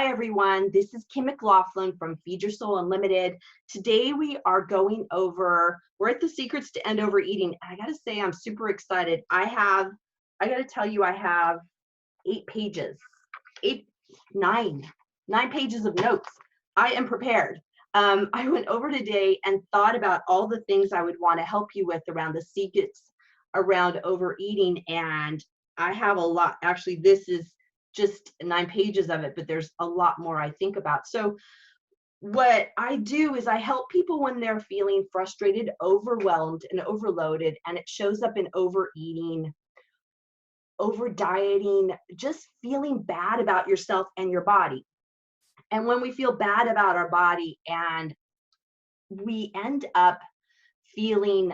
Hi, everyone. This is Kim McLaughlin from Feed Your Soul Unlimited. Today, we are going over, we're at the secrets to end overeating. I got to say, I'm super excited. I got to tell you, I have 8 pages, nine pages of notes. I am prepared. I went over today and thought about all the things I would want to help you with around the secrets around overeating. And I have a lot. Actually, this is just 9 pages of it, but there's a lot more I think about. So what I do is I help people when they're feeling frustrated, overwhelmed, and overloaded, and it shows up in overeating, over dieting, just feeling bad about yourself and your body. And when we feel bad about our body and we end up feeling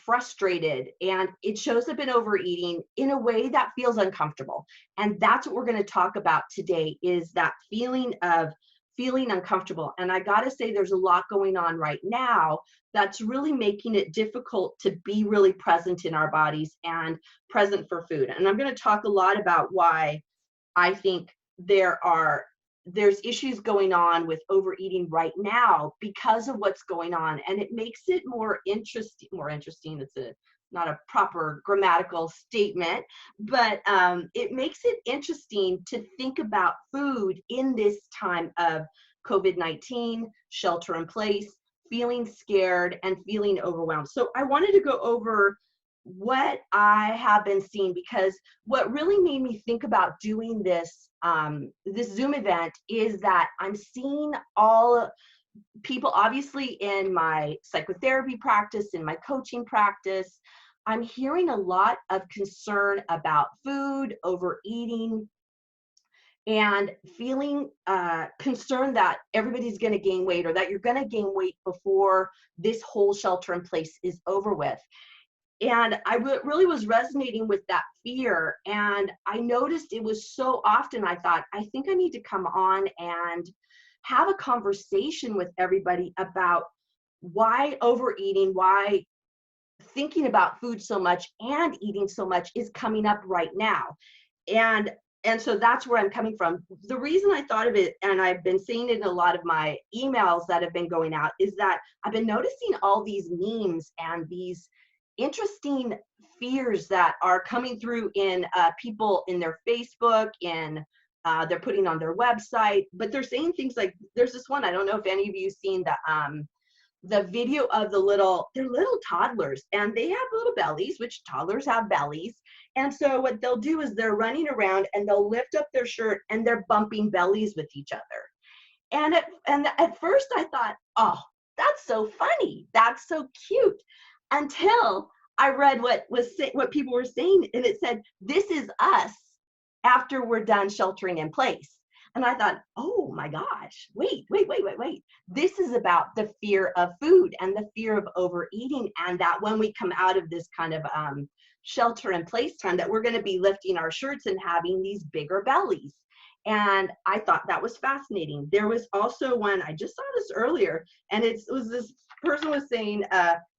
frustrated, and it shows up in overeating in a way that feels uncomfortable. And that's what we're going to talk about today, is that feeling of feeling uncomfortable. And I got to say, there's a lot going on right now that's really making it difficult to be really present in our bodies and present for food. And I'm going to talk a lot about why I think there's issues going on with overeating right now because of what's going on, and it makes it more interesting. It's not a proper grammatical statement, but it makes it interesting to think about food in this time of COVID-19, shelter in place, feeling scared and feeling overwhelmed. So I wanted to go over what I have been seeing, because what really made me think about doing this this Zoom event is that I'm seeing all people, obviously in my psychotherapy practice, in my coaching practice, I'm hearing a lot of concern about food, overeating, and feeling concerned that everybody's going to gain weight, or that you're going to gain weight before this whole shelter in place is over with. And I really was resonating with that fear. And I noticed it was so often, I thought, I think I need to come on and have a conversation with everybody about why overeating, why thinking about food so much and eating so much is coming up right now. And so that's where I'm coming from. The reason I thought of it, and I've been seeing it in a lot of my emails that have been going out, is that I've been noticing all these memes and these interesting fears that are coming through in people in their Facebook, in they're putting on their website, but they're saying things like, there's this one, I don't know if any of you seen the video of they're little toddlers, and they have little bellies, which toddlers have bellies. And so what they'll do is they're running around and they'll lift up their shirt and they're bumping bellies with each other. And at first I thought, oh, that's so funny, that's so cute, until I read what people were saying, and it said, this is us after we're done sheltering in place. And I thought, oh my gosh, wait. This is about the fear of food and the fear of overeating, and that when we come out of this kind of shelter in place time, that we're going to be lifting our shirts and having these bigger bellies. And I thought that was fascinating. There was also one, I just saw this earlier, and it was this person was saying,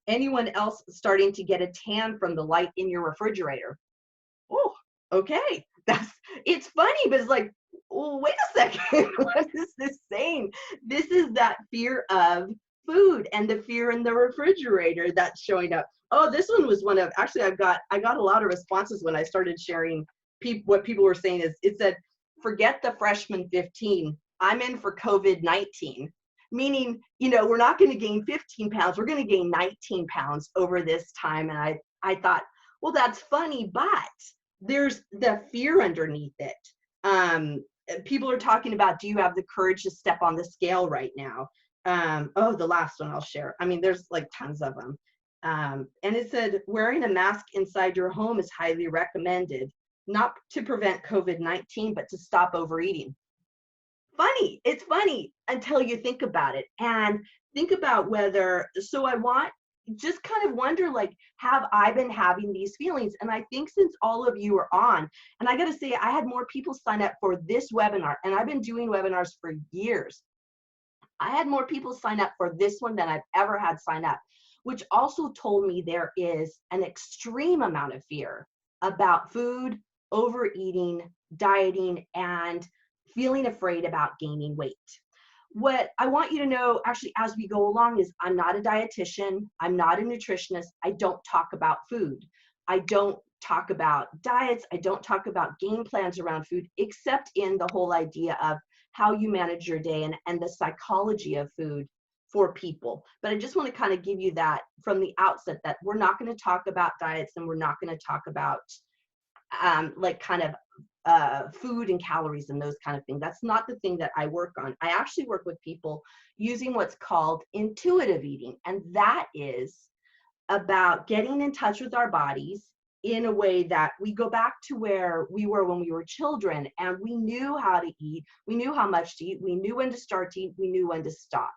anyone else starting to get a tan from the light in your refrigerator? Oh, okay. It's funny, but it's like, well, wait a second. What is this saying? This is that fear of food and the fear in the refrigerator that's showing up. Oh, this one was one of, actually, I got a lot of responses when I started sharing what people were saying. Is it said, forget the freshman 15. I'm in for COVID-19. Meaning, we're not going to gain 15 pounds. We're going to gain 19 pounds over this time. And I thought, well, that's funny, but there's the fear underneath it. People are talking about, do you have the courage to step on the scale right now? The last one I'll share. I mean, there's like tons of them. And it said, wearing a mask inside your home is highly recommended, not to prevent COVID-19, but to stop overeating. Funny. It's funny until you think about it, and think about whether, so I want, just kind of wonder, like, have I been having these feelings? And I think since all of you are on, and I got to say, I had more people sign up for this webinar, and I've been doing webinars for years. I had more people sign up for this one than I've ever had sign up, which also told me there is an extreme amount of fear about food, overeating, dieting, and feeling afraid about gaining weight. What I want you to know actually as we go along is I'm not a dietitian. I'm not a nutritionist. I don't talk about food. I don't talk about diets. I don't talk about game plans around food, except in the whole idea of how you manage your day and the psychology of food for people. But I just want to kind of give you that from the outset that we're not going to talk about diets and we're not going to talk about like kind of food and calories and those kind of things. That's not the thing that I work on. I actually work with people using what's called intuitive eating. And that is about getting in touch with our bodies in a way that we go back to where we were when we were children and we knew how to eat. We knew how much to eat. We knew when to start to eat. We knew when to stop.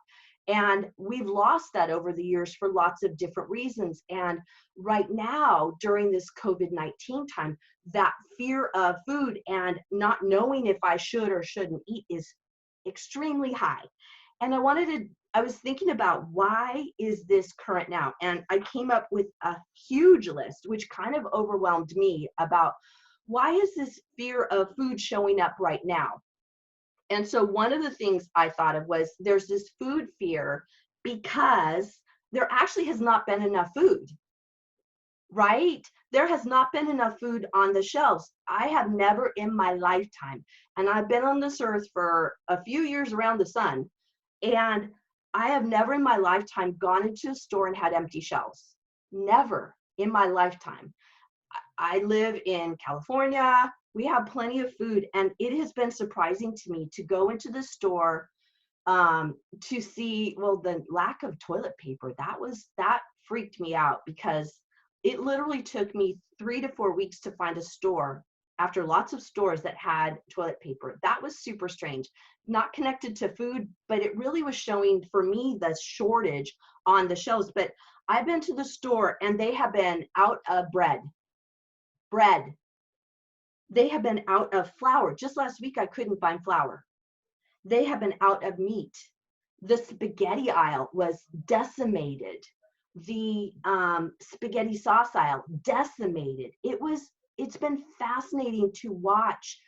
And we've lost that over the years for lots of different reasons. And right now, during this COVID-19 time, that fear of food and not knowing if I should or shouldn't eat is extremely high. And I was thinking about why is this current now? And I came up with a huge list, which kind of overwhelmed me about why is this fear of food showing up right now? And so one of the things I thought of was there's this food fear because there actually has not been enough food, right? There has not been enough food on the shelves. I have never in my lifetime, and I've been on this earth for a few years around the sun, and I have never in my lifetime gone into a store and had empty shelves. Never in my lifetime. I live in California. We have plenty of food, and it has been surprising to me to go into the store to see, well, the lack of toilet paper. That freaked me out because it literally took me 3 to 4 weeks to find a store after lots of stores that had toilet paper. That was super strange. Not connected to food, but it really was showing for me the shortage on the shelves. But I've been to the store and they have been out of bread. They have been out of flour. Just last week, I couldn't find flour. They have been out of meat. The spaghetti aisle was decimated. The spaghetti sauce aisle decimated. It's been fascinating to watch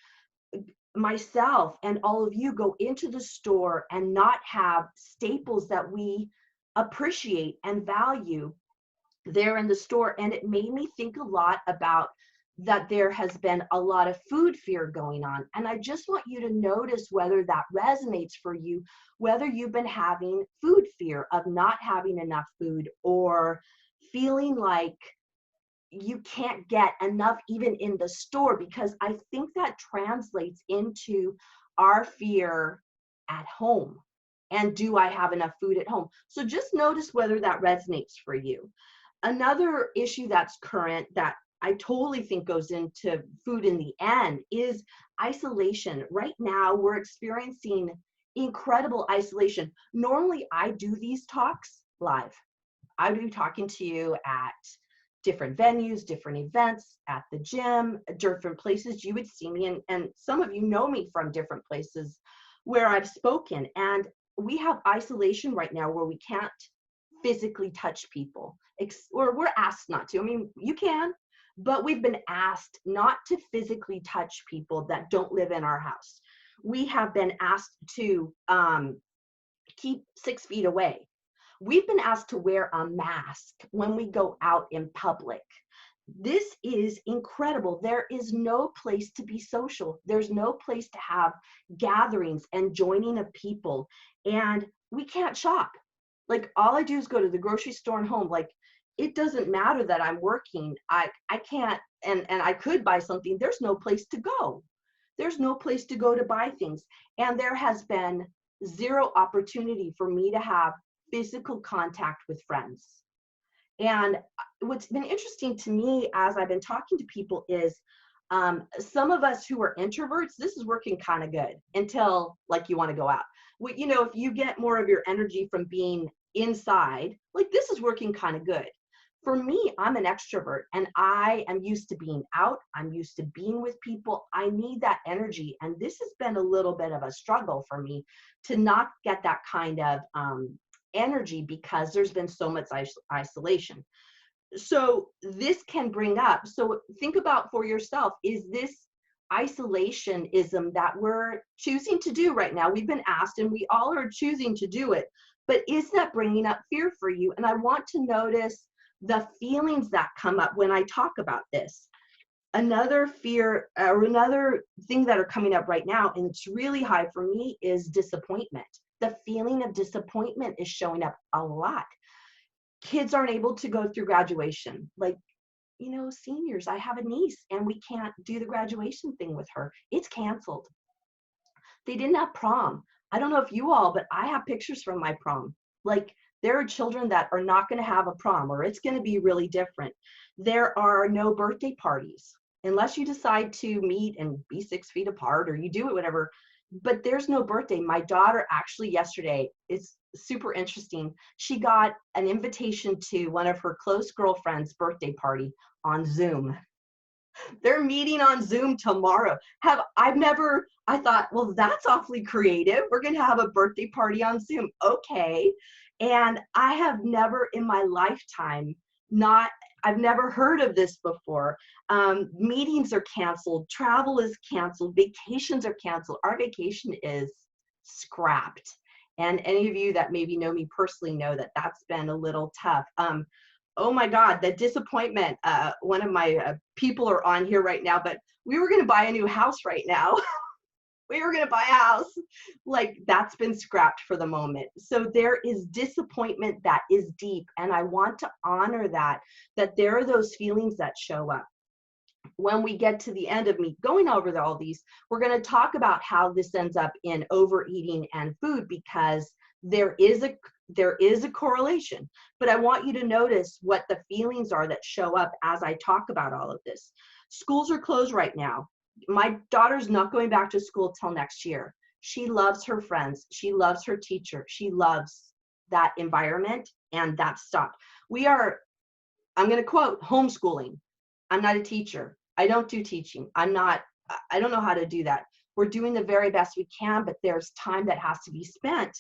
myself and all of you go into the store and not have staples that we appreciate and value there in the store. And it made me think a lot about that there has been a lot of food fear going on. And I just want you to notice whether that resonates for you, whether you've been having food fear of not having enough food or feeling like you can't get enough even in the store, because I think that translates into our fear at home. And do I have enough food at home? So just notice whether that resonates for you. Another issue that's current that I totally think goes into food in the end is isolation. Right now, we're experiencing incredible isolation. Normally, I do these talks live. I would be talking to you at different venues, different events, at the gym, different places. You would see me, and some of you know me from different places where I've spoken. And we have isolation right now where we can't physically touch people, or we're asked not to. I mean, you can, but we've been asked not to physically touch people that don't live in our house. We have been asked to keep 6 feet away. We've been asked to wear a mask when we go out in public. This is incredible. There is no place to be social. There's no place to have gatherings and joining of people. And we can't shop. Like, all I do is go to the grocery store and home. Like, it doesn't matter that I'm working. I can't, and I could buy something. There's no place to go. There's no place to go to buy things. And there has been zero opportunity for me to have physical contact with friends. And what's been interesting to me as I've been talking to people is some of us who are introverts, this is working kind of good until, like, you want to go out. You know, if you get more of your energy from being inside, like, this is working kind of good. For me, I'm an extrovert and I am used to being out. I'm used to being with people. I need that energy. And this has been a little bit of a struggle for me to not get that kind of energy because there's been so much isolation. So this can bring up, so think about for yourself, is this isolationism that we're choosing to do right now. We've been asked and we all are choosing to do it. But is that bringing up fear for you? And I want to notice the feelings that come up when I talk about this. Another fear or another thing that are coming up right now, and it's really high for me, is disappointment. The feeling of disappointment is showing up a lot. Kids aren't able to go through graduation. Like, seniors, I have a niece and we can't do the graduation thing with her. It's canceled. They didn't have prom. I don't know if you all, but I have pictures from my prom. Like, there are children that are not going to have a prom, or it's going to be really different. There are no birthday parties unless you decide to meet and be 6 feet apart, or you do it, whatever. But there's no birthday. My daughter actually yesterday, it's super interesting. She got an invitation to one of her close girlfriends' birthday party on Zoom. They're meeting on Zoom tomorrow. I thought, well, that's awfully creative. We're going to have a birthday party on Zoom. Okay. And I have never in my lifetime I've never heard of this before. Meetings are canceled. Travel is canceled. Vacations are canceled. Our vacation is scrapped. And any of you that maybe know me personally know that that's been a little tough. Oh my God, the disappointment. One of my people are on here right now, but we were going to buy a new house right now. We were going to buy a house. Like, that's been scrapped for the moment. So there is disappointment that is deep. And I want to honor that there are those feelings that show up. When we get to the end of me going over all these, we're going to talk about how this ends up in overeating and food, because there is a correlation. But I want you to notice what the feelings are that show up as I talk about all of this. Schools are closed right now. My daughter's not going back to school till next year. She loves her friends. She loves her teacher. She loves that environment, and that stopped. I'm going to quote, homeschooling. I'm not a teacher. I don't do teaching. I don't know how to do that. We're doing the very best we can, but there's time that has to be spent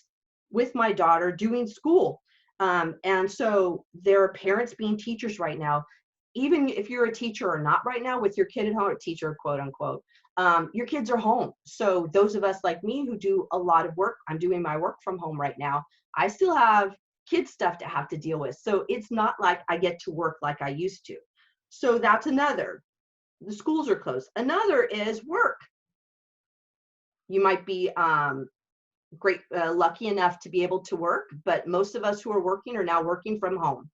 with my daughter doing school. And so there are parents being teachers right now. Even if you're a teacher or not right now with your kid at home, or teacher, quote unquote, your kids are home. So those of us like me who do a lot of work, I'm doing my work from home right now. I still have kid stuff to have to deal with. So it's not like I get to work like I used to. So that's another. The schools are closed. Another is work. You might be lucky enough to be able to work, but most of us who are working are now working from home.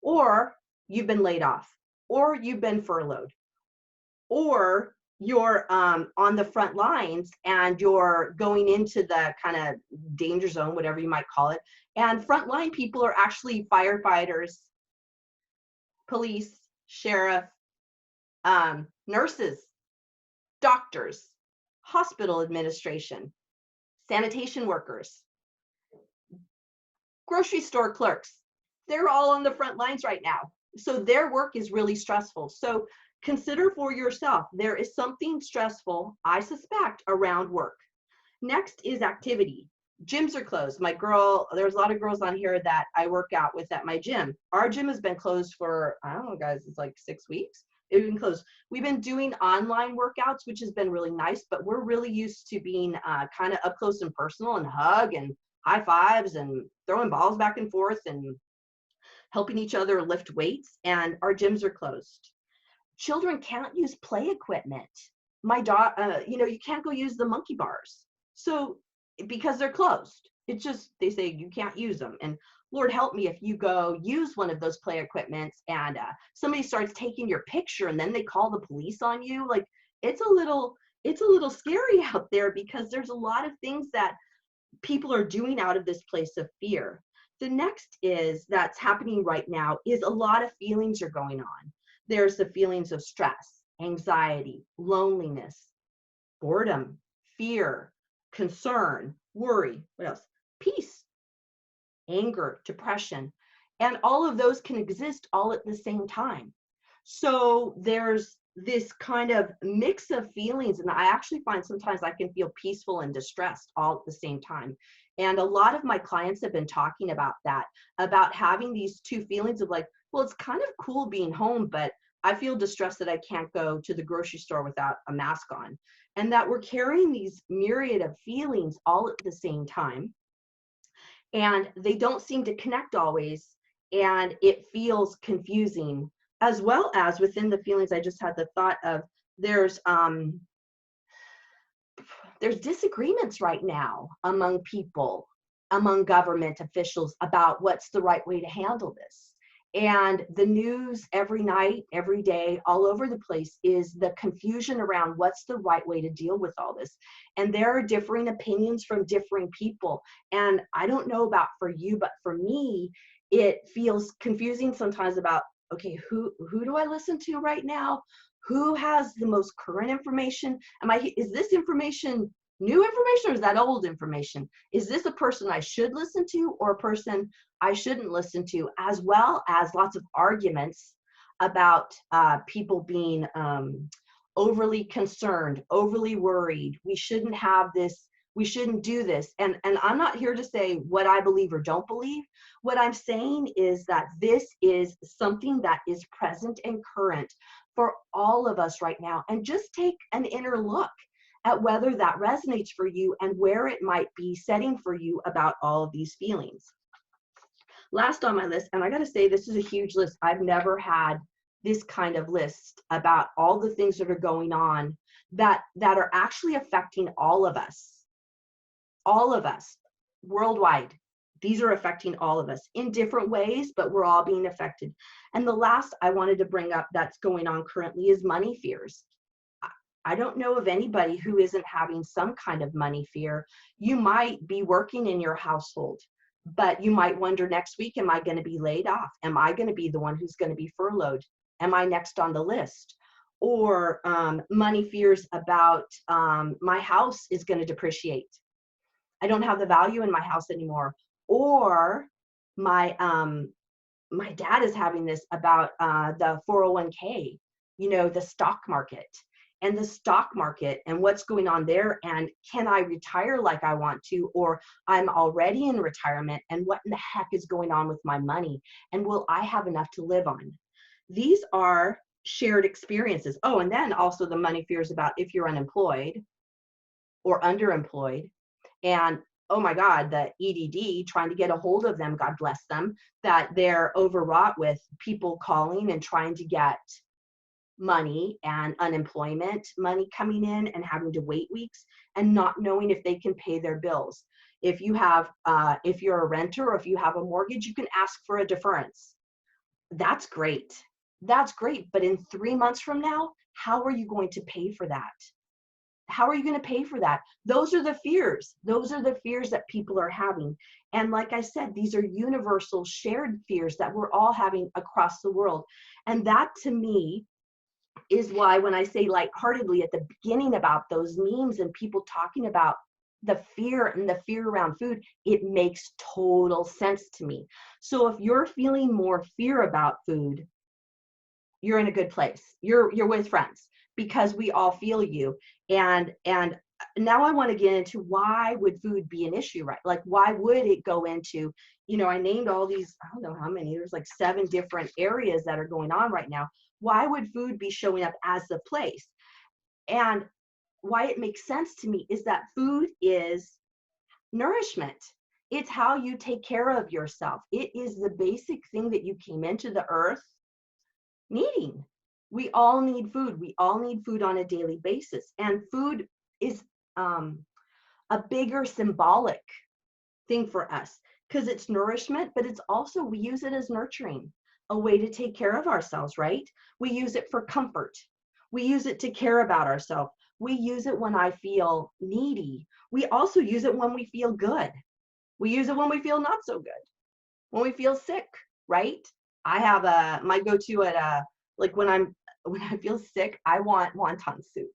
Or you've been laid off, or you've been furloughed, or you're on the front lines and you're going into the kind of danger zone, whatever you might call it. And frontline people are actually firefighters, police, sheriff, nurses, doctors, hospital administration, sanitation workers, grocery store clerks. They're all on the front lines right now. So their work is really stressful. So consider for yourself, there is something stressful, I suspect, around work. Next is activity. Gyms are closed. There's a lot of girls on here that I work out with at my gym. Our gym has been closed for, I don't know, guys, it's like 6 weeks. It's been closed. We've been doing online workouts, which has been really nice, but we're really used to being kind of up close and personal and hug and high fives and throwing balls back and forth and helping each other lift weights, and our gyms are closed. Children can't use play equipment. My daughter, you can't go use the monkey bars. So because they're closed, they say you can't use them. And Lord help me if you go use one of those play equipments and somebody starts taking your picture and then they call the police on you. Like, it's a little scary out there, because there's a lot of things that people are doing out of this place of fear. The next that's happening right now is a lot of feelings are going on. There's the feelings of stress, anxiety, loneliness, boredom, fear, concern, worry, what else? Peace, anger, depression. And all of those can exist all at the same time. So there's this kind of mix of feelings. And I actually find sometimes I can feel peaceful and distressed all at the same time. And a lot of my clients have been talking about that, about having these two feelings of like, well, it's kind of cool being home, but I feel distressed that I can't go to the grocery store without a mask on. And that we're carrying these myriad of feelings all at the same time. And they don't seem to connect always. And it feels confusing, as well as within the feelings. I just had the thought of there's disagreements right now among people, among government officials about what's the right way to handle this. And the news every night, every day, all over the place is the confusion around what's the right way to deal with all this. And there are differing opinions from differing people. And I don't know about for you, but for me, it feels confusing sometimes about, okay, who do I listen to right now? Who has the most current information? Is this information new information, or is that old information? Is this a person I should listen to or a person I shouldn't listen to? As well as lots of arguments about people being overly concerned, overly worried. We shouldn't have this. We shouldn't do this. And I'm not here to say what I believe or don't believe. What I'm saying is that this is something that is present and current for all of us right now. And just take an inner look at whether that resonates for you and where it might be setting for you about all of these feelings. Last on my list, and I got to say, this is a huge list. I've never had this kind of list about all the things that are going on that are actually affecting all of us worldwide. These are affecting all of us in different ways, but we're all being affected. And the last I wanted to bring up that's going on currently is money fears. I don't know of anybody who isn't having some kind of money fear. You might be working in your household, but you might wonder next week, am I going to be laid off? Am I going to be the one who's going to be furloughed? Am I next on the list? Or money fears about my house is going to depreciate. I don't have the value in my house anymore. Or my dad is having this about the 401k, the stock market. And the stock market and what's going on there, and can I retire like I want to, or I'm already in retirement, and what in the heck is going on with my money, and will I have enough to live on? These are shared experiences. Oh, and then also the money fears about if you're unemployed or underemployed, and oh my God, the EDD, trying to get a hold of them, God bless them, that they're overwrought with people calling and trying to get money and unemployment money coming in and having to wait weeks and not knowing if they can pay their bills. If you have, if you're a renter or if you have a mortgage, you can ask for a deference. That's great. That's great. But in 3 months from now, how are you going to pay for that? How are you going to pay for that? Those are the fears. Those are the fears that people are having. And like I said, these are universal shared fears that we're all having across the world. And that to me is why when I say lightheartedly at the beginning about those memes and people talking about the fear and the fear around food, it makes total sense to me. So if you're feeling more fear about food, you're in a good place. You're with friends, because we all feel you. And now I want to get into why would food be an issue, right? Like, why would it go into, I named all these, I don't know how many, there's like 7 different areas that are going on right now. Why would food be showing up as the place? And why it makes sense to me is that food is nourishment. It's how you take care of yourself. It is the basic thing that you came into the earth needing. We all need food. We all need food on a daily basis. And food is a bigger symbolic thing for us because it's nourishment, but it's also, we use it as nurturing, a way to take care of ourselves, right? We use it for comfort. We use it to care about ourselves. We use it when I feel needy. We also use it when we feel good. We use it when we feel not so good, when we feel sick, right? I have my go-to at like when I feel sick, I want wonton soup.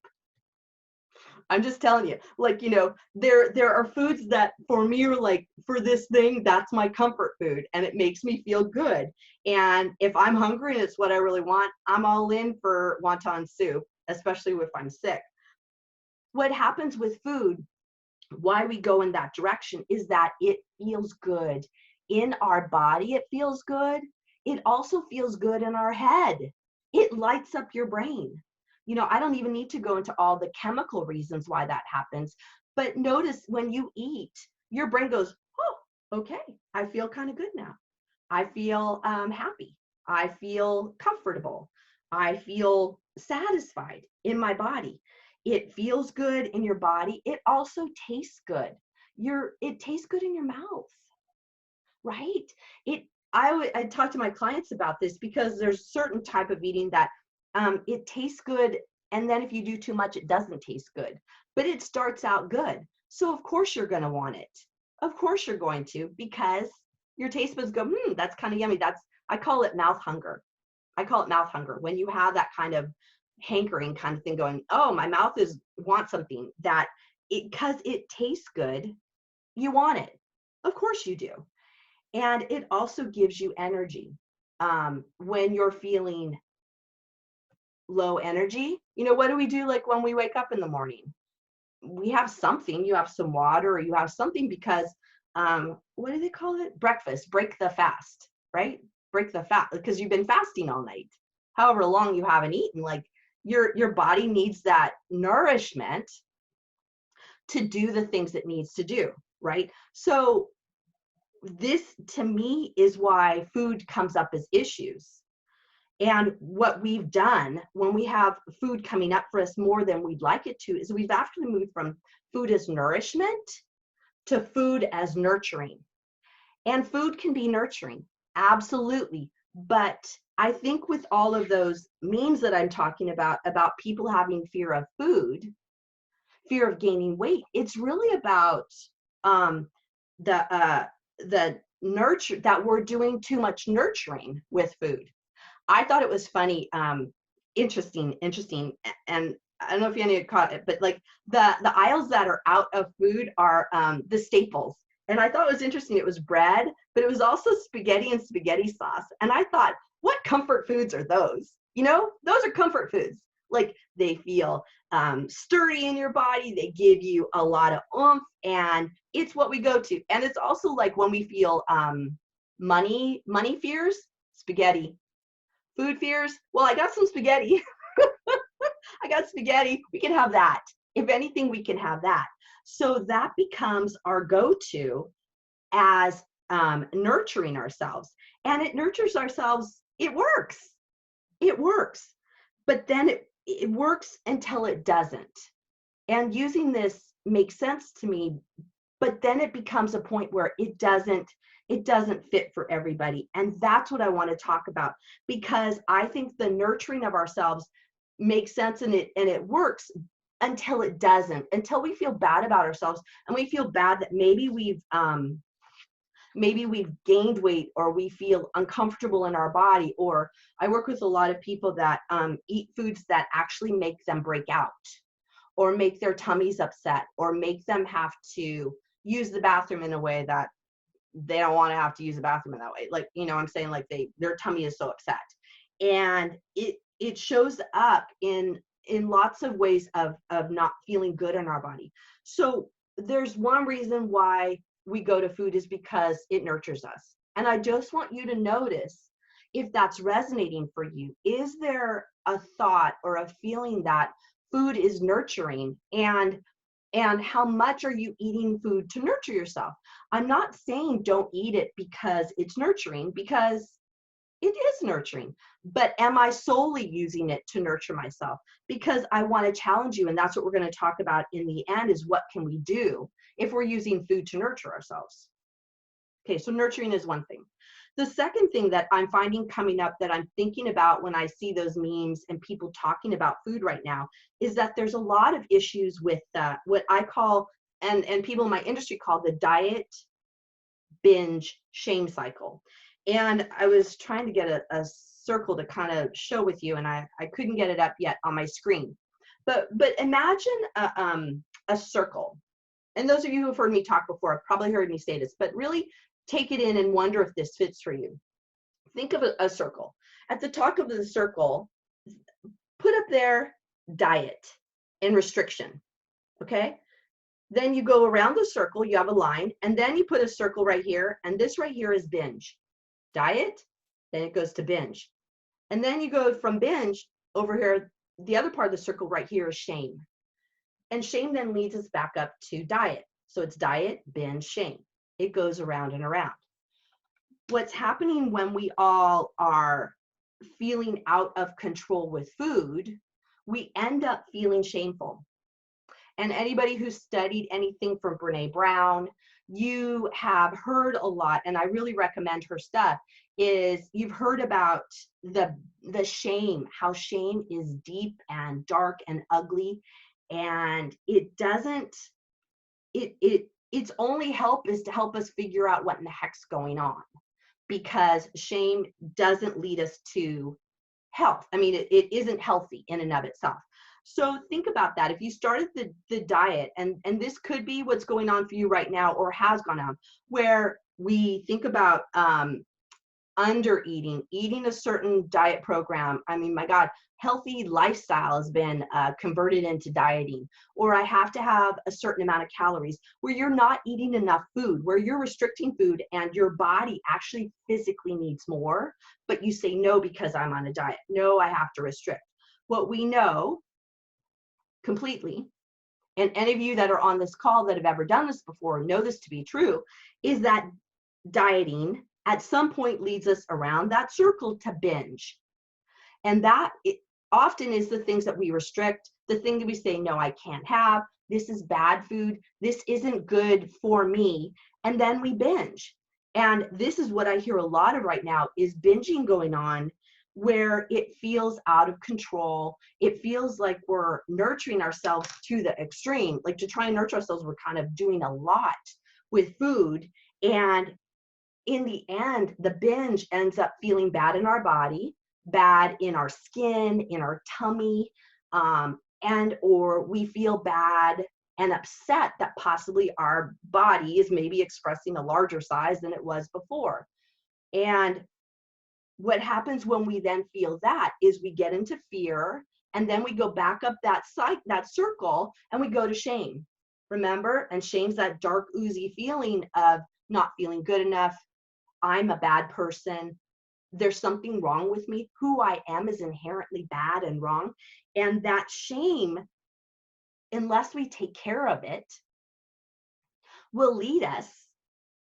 I'm just telling you, like, there are foods that for me are like, for this thing, that's my comfort food and it makes me feel good. And if I'm hungry and it's what I really want, I'm all in for wonton soup, especially if I'm sick. What happens with food, why we go in that direction, is that it feels good in our body. It feels good. It also feels good in our head. it lights up your brain. You know, I don't even need to go into all the chemical reasons why that happens, but notice when you eat, your brain goes, oh, okay, I feel kind of good now. I feel happy. I feel comfortable. I feel satisfied in my body. It feels good in your body. It also tastes good. It tastes good in your mouth, right? It I talk to my clients about this because there's certain type of eating that it tastes good, and then if you do too much, it doesn't taste good. But it starts out good, so of course you're going to want it. Of course you're going to, because your taste buds go, that's kind of yummy. I call it mouth hunger. I call it mouth hunger when you have that kind of hankering kind of thing going. Oh, my mouth wants something that because it tastes good, you want it. Of course you do. And it also gives you energy. When you're feeling low energy, you know, what do we do like when we wake up in the morning? We have something, you have some water, or you have something because, what do they call it? Breakfast, break the fast, right? Break the fast because you've been fasting all night. However long you haven't eaten, like your body needs that nourishment to do the things it needs to do, right? So this to me is why food comes up as issues. And what we've done when we have food coming up for us more than we'd like it to is we've actually moved from food as nourishment to food as nurturing. And food can be nurturing, absolutely. But I think with all of those memes that I'm talking about people having fear of food, fear of gaining weight, it's really about the nurture, that we're doing too much nurturing with food. I thought it was funny, interesting, and I don't know if you any caught it, but like the aisles that are out of food are the staples. And I thought it was interesting. It was bread, but it was also spaghetti and spaghetti sauce. And I thought, what comfort foods are those? You know, those are comfort foods. Like they feel sturdy in your body. They give you a lot of oomph, and it's what we go to. And it's also like when we feel money fears, spaghetti. Food fears, well, I got some spaghetti. I got spaghetti. We can have that. If anything, we can have that. So that becomes our go-to as nurturing ourselves. And it nurtures ourselves. It works. It works. But then it works until it doesn't. And using this makes sense to me, but then it becomes a point where it doesn't fit for everybody. And that's what I want to talk about, because I think the nurturing of ourselves makes sense and it works until it doesn't, until we feel bad about ourselves and we feel bad that maybe we've gained weight, or we feel uncomfortable in our body. Or I work with a lot of people that eat foods that actually make them break out, or make their tummies upset, or make them have to use the bathroom in a way that they don't want to have to use the bathroom in that way. Like, you know, I'm saying, like their tummy is so upset. And it shows up in lots of ways of not feeling good in our body. So there's one reason why we go to food is because it nurtures us. And I just want you to notice if that's resonating for you. Is there a thought or a feeling that food is nurturing, and how much are you eating food to nurture yourself? I'm not saying don't eat it because it's nurturing, because it is nurturing, but am I solely using it to nurture myself? Because I want to challenge you, and that's what we're going to talk about in the end, is what can we do if we're using food to nurture ourselves? Okay, so nurturing is one thing. The second thing that I'm finding coming up that I'm thinking about when I see those memes and people talking about food right now is that there's a lot of issues with what I call, and people in my industry call, the diet binge shame cycle. And I was trying to get a circle to kind of show with you, and I couldn't get it up yet on my screen. But imagine a circle. And those of you who have heard me talk before have probably heard me say this, but really take it in and wonder if this fits for you. Think of a circle. At the top of the circle, put up there diet and restriction, okay? Then you go around the circle, you have a line, and then you put a circle right here, and this right here is binge. Diet, then it goes to binge. And then you go from binge over here. The other part of the circle right here is shame. And shame then leads us back up to diet. So it's diet, binge, shame. It goes around and around. What's happening when we all are feeling out of control with food, we end up feeling shameful. And anybody who's studied anything from Brene Brown, you have heard a lot, and I really recommend her stuff, is you've heard about the shame, how shame is deep and dark and ugly, and it doesn't, its only help is to help us figure out what in the heck's going on, because shame doesn't lead us to health. I mean, it isn't healthy in and of itself. So think about that. If you started the diet, and this could be what's going on for you right now or has gone on, where we think about under eating, eating a certain diet program. I mean, my God, healthy lifestyle has been converted into dieting, or I have to have a certain amount of calories, where you're not eating enough food, where you're restricting food and your body actually physically needs more, but you say no because I'm on a diet. No, I have to restrict. What we know completely, and any of you that are on this call that have ever done this before know this to be true, is that dieting at some point leads us around that circle to binge. And that often is the things that we restrict, the thing that we say, no, I can't have, this is bad food, this isn't good for me, and then we binge. And this is what I hear a lot of right now, is binging going on, where it feels out of control. It feels like we're nurturing ourselves to the extreme. Like, to try and nurture ourselves, we're kind of doing a lot with food. And in the end, the binge ends up feeling bad in our body, bad in our skin, in our tummy, and or we feel bad and upset that possibly our body is maybe expressing a larger size than it was before. And what happens when we then feel that is we get into fear, and then we go back up that circle, and we go to shame. Remember? And shame's that dark, oozy feeling of not feeling good enough. I'm a bad person. There's something wrong with me. Who I am is inherently bad and wrong. And that shame, unless we take care of it, will lead us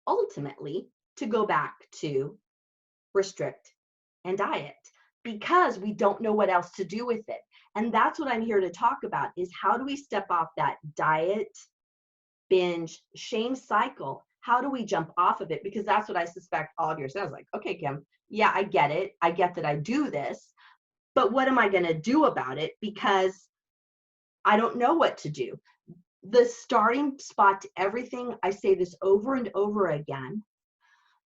ultimately to go back to restrict and diet, because we don't know what else to do with it. And that's what I'm here to talk about, is how do we step off that diet, binge, shame cycle? How do we jump off of it? Because that's what I suspect all of you are saying. I was like, okay, Kim, yeah, I get it. I get that I do this, but what am I going to do about it? Because I don't know what to do. The starting spot to everything, I say this over and over again,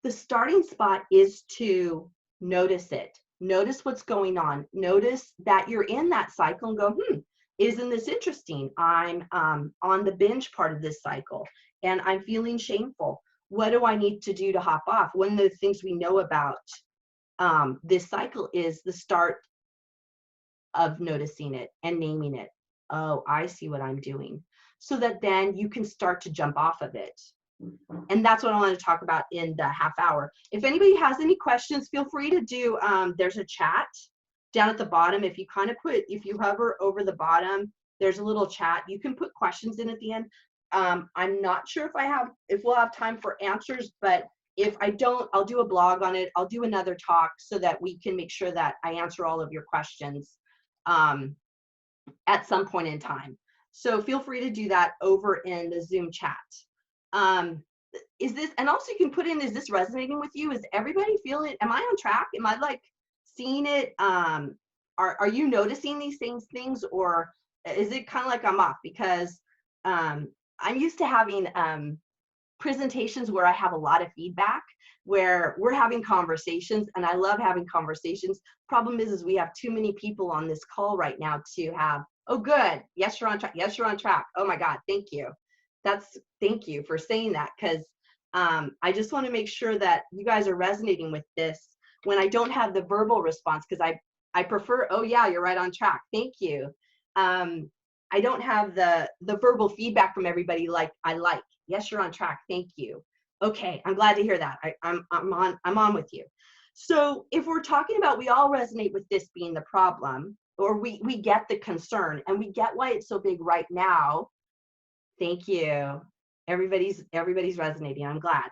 the starting spot is to notice it. Notice what's going on. Notice that you're in that cycle and go, isn't this interesting? I'm on the binge part of this cycle and I'm feeling shameful. What do I need to do to hop off? One of the things we know about this cycle is the start of noticing it and naming it. Oh, I see what I'm doing. So that then you can start to jump off of it. And that's what I want to talk about in the half hour. If anybody has any questions, feel free to do, there's a chat down at the bottom. If you if you hover over the bottom, there's a little chat. You can put questions in at the end. I'm not sure if we'll have time for answers, but if I don't, I'll do a blog on it. I'll do another talk so that we can make sure that I answer all of your questions at some point in time. So feel free to do that over in the Zoom chat. Is this, and also you can put in, is this resonating with you? Is everybody feeling, am I on track? Am I like seeing it? Are you noticing these things, or is it kind of like I'm off? Because I'm used to having presentations where I have a lot of feedback, where we're having conversations, and I love having conversations. Problem is we have too many people on this call right now to have, oh good, yes, you're on track. Yes, you're on track. Oh my God, thank you. Thank you for saying that, because I just want to make sure that you guys are resonating with this when I don't have the verbal response, because I prefer, oh yeah, you're right on track. Thank you. I don't have the verbal feedback from everybody like I like. Yes, you're on track. Thank you. Okay, I'm glad to hear that. I'm on with you. So if we're talking about, we all resonate with this being the problem, or we get the concern and we get why it's so big right now. Thank you. Everybody's resonating. I'm glad.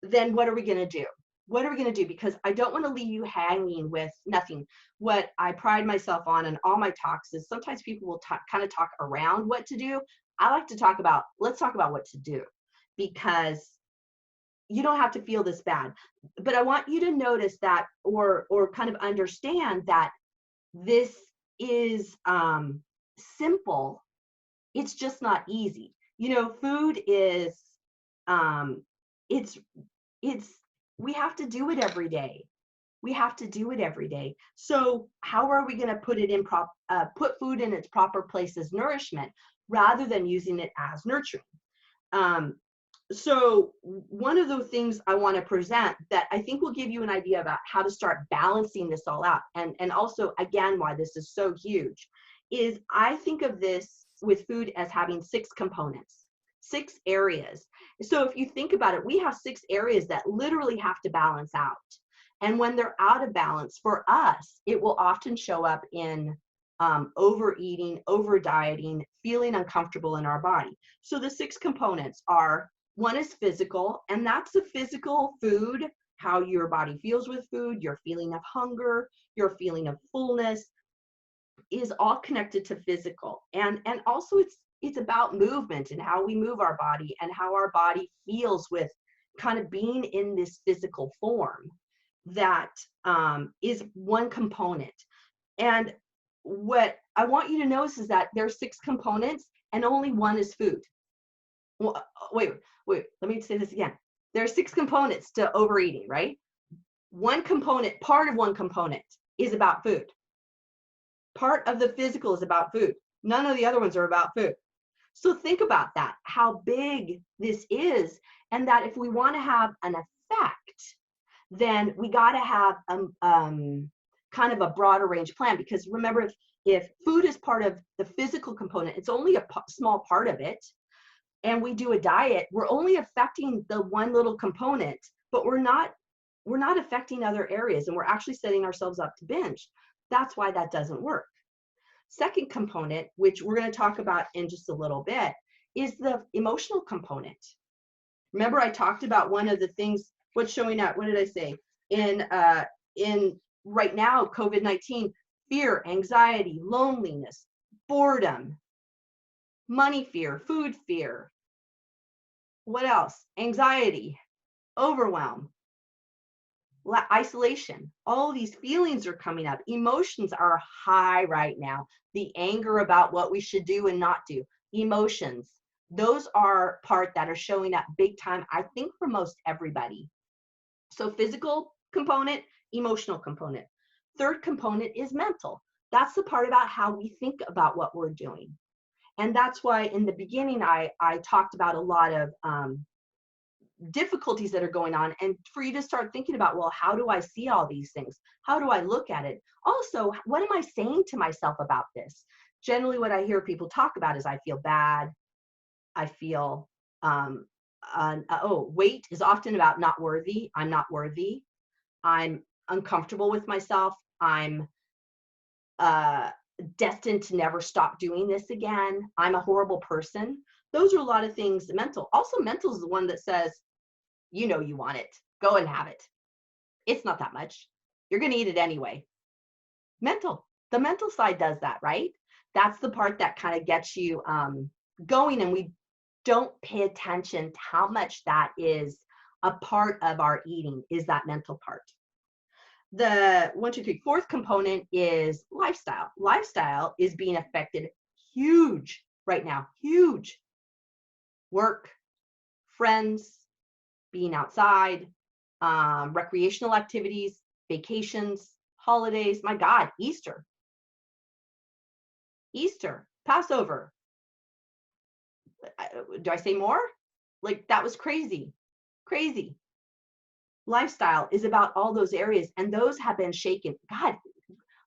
Then what are we going to do? What are we going to do? Because I don't want to leave you hanging with nothing. What I pride myself on in all my talks is sometimes people will kind of talk around what to do. I like to talk about, let's talk about what to do, because you don't have to feel this bad. But I want you to notice that, or kind of understand that this is simple. It's just not easy. You know, food is it's we have to do it every day. We have to do it every day. So how are we going to put it in put food in its proper place as nourishment rather than using it as nurturing? So one of the things I want to present that I think will give you an idea about how to start balancing this all out, and also again why this is so huge, is I think of this with food as having 6 components, 6 areas. So if you think about it, we have 6 areas that literally have to balance out. And when they're out of balance, for us, it will often show up in overeating, over dieting, feeling uncomfortable in our body. So the 6 components are, one is physical, and that's the physical food, how your body feels with food, your feeling of hunger, your feeling of fullness is all connected to physical. And also it's about movement and how we move our body and how our body feels with kind of being in this physical form. That is one component. And what I want you to notice is that there's 6 components and only one is food. Well, wait, let me say this again. There are 6 components to overeating, right? One component, part of one component is about food. Part of the physical is about food. None of the other ones are about food. So think about that, how big this is, and that if we want to have an effect, then we got to have kind of a broader range plan. Because remember, if food is part of the physical component, it's only a small part of it, and we do a diet, we're only affecting the one little component, but we're not affecting other areas, and we're actually setting ourselves up to binge. That's why that doesn't work. Second component, which we're going to talk about in just a little bit, is the emotional component. Remember, I talked about one of the things, what's showing up, what did I say? In right now, COVID-19, fear, anxiety, loneliness, boredom, money fear, food fear. What else? Anxiety, overwhelm, isolation. All these feelings are coming up. Emotions are high right now. The anger about what we should do and not do. Emotions, those are part that are showing up big time, I think, for most everybody. So physical component, emotional component. Third component is mental. That's the part about how we think about what we're doing. And that's why in the beginning, I talked about a lot of difficulties that are going on, and for you to start thinking about, well, how do I see all these things? How do I look at it? Also, what am I saying to myself about this? Generally, what I hear people talk about is, I feel bad. I feel, weight is often about not worthy. I'm not worthy. I'm uncomfortable with myself. I'm destined to never stop doing this again. I'm a horrible person. Those are a lot of things mental. Also, mental is the one that says, you know, you want it. Go and have it. It's not that much. You're going to eat it anyway. Mental. The mental side does that, right? That's the part that kind of gets you going, and we don't pay attention to how much that is a part of our eating, is that mental part. The 1, 2, 3, fourth component is lifestyle. Lifestyle is being affected huge right now. Huge. Work, friends, being outside, recreational activities, vacations, holidays. My God, Easter, Passover. Do I say more? Like, that was crazy. Lifestyle is about all those areas, and those have been shaken. God,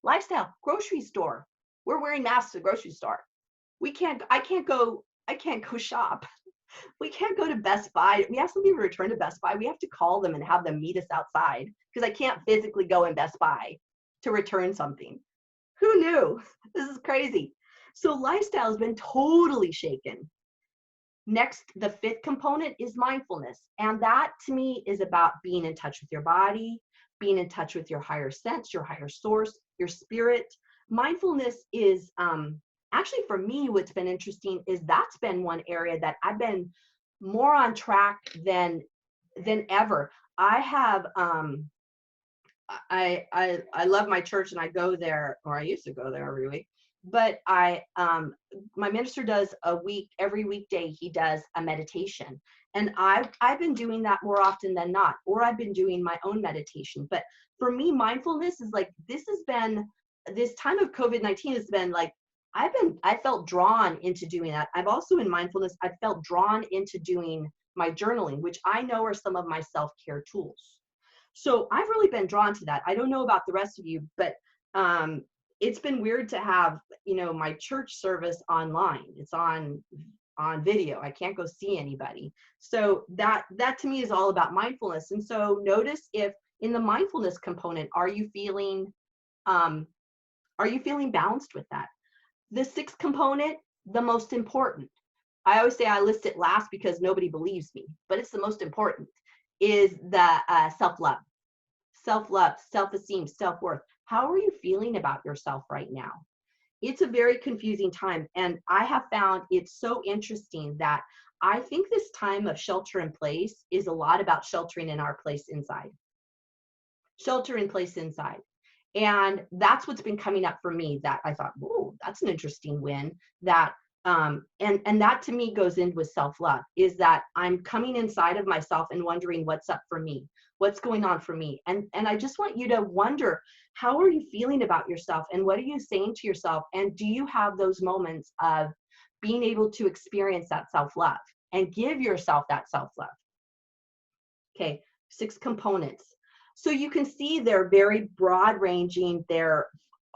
lifestyle, grocery store. We're wearing masks at the grocery store. I can't go shop. We can't go to Best Buy. We have some people return to Best Buy. We have to call them and have them meet us outside because I can't physically go in Best Buy to return something. Who knew? This is crazy. So lifestyle has been totally shaken. Next, the fifth component is mindfulness. And that to me is about being in touch with your body, being in touch with your higher sense, your higher source, your spirit. Mindfulness is actually, for me, what's been interesting is that's been one area that I've been more on track than ever. I have I love my church and I go there, or I used to go there every week. But my minister does every weekday he does a meditation, and I've been doing that more often than not, or I've been doing my own meditation. But for me, mindfulness is like, this time of COVID-19 has been like, I felt drawn into doing that. I've also, in mindfulness, I felt drawn into doing my journaling, which I know are some of my self-care tools. So I've really been drawn to that. I don't know about the rest of you, but it's been weird to have, my church service online. It's on video. I can't go see anybody. So that to me is all about mindfulness. And so notice if in the mindfulness component, are you feeling balanced with that? The sixth component, the most important. I always say I list it last because nobody believes me, but it's the most important, is the self-love. Self-love, self-esteem, self-worth. How are you feeling about yourself right now? It's a very confusing time. And I have found it's so interesting that I think this time of shelter in place is a lot about sheltering in our place inside. Shelter in place inside. And that's what's been coming up for me, that I thought, oh, that's an interesting win. That and that to me goes in with self-love, is that I'm coming inside of myself and wondering what's up for me, what's going on for me. And I just want you to wonder, how are you feeling about yourself, and what are you saying to yourself? And do you have those moments of being able to experience that self-love and give yourself that self-love? Okay, 6 components. So you can see they're very broad ranging. They're